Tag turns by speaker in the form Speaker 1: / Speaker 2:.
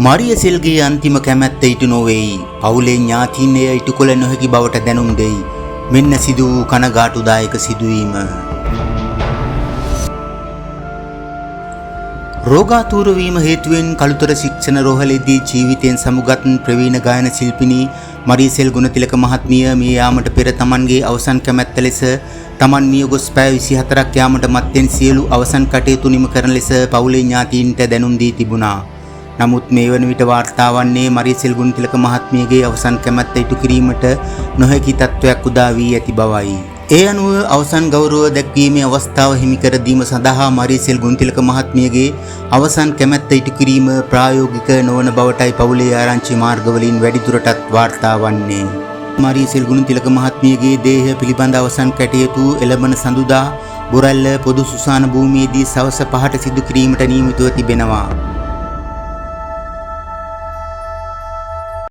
Speaker 1: මරියසෙල්ගේ අන්තිම කැමැත්ත ඉටු නොවේයි. පවුලේ ඥාතීන් එය ඉටු කළ නොහැකි බවට දැනුම් දෙයි. මෙන්න සිදු වූ කනගාටුදායක සිදුවීම. රෝගාතුර වීම හේතුවෙන් කළුතර ශික්ෂණ රෝහලේදී ජීවිතයෙන් සමුගත් ප්‍රවීණ ගායන ශිල්පිනී මරියසෙල් ගුණතිලක මහත්මිය මිය යාමට පෙර තමන්ගේ අවසන් කැමැත්ත ලෙස තමන් මිය ගොස් පැය 24ක් යාමට මත්තෙන් සියලු අවසන් කටයුතු නිම කරන ලෙස පවුලේ ඥාතීන්ට දැනුම් දී තිබුණා. නමුත් මේ වන විට වාර්තා වන්නේ මරියසෙල් ගුණතිලක මහත්මියගේ අවසන් කැමැත්ත ඉටු කිරීමට නොහැකි තත්ත්වයක් උදා වී ඇති බවයි. ඒ අනුව අවසන් ගෞරව දැක්වීමේ අවස්ථාව හිමි කර දීම සඳහා මරියසෙල් ගුණතිලක මහත්මියගේ අවසන් කැමැත්ත ඉටු කිරීම ප්‍රායෝගික නොවන බවටයි පවුලේ ආරංචි මාර්ගවලින් වැඩිදුරටත් වාර්තා වන්නේ. මරියසෙල් ගුණතිලක මහත්මියගේ දේහය පිළිබඳ අවසන් කටයුතු එළඹන සඳුදා බොරැල්ල පොදු සුසාන භූමියේදී සවස 5ට සිදු කිරීමට නියමිතව තිබෙනවා.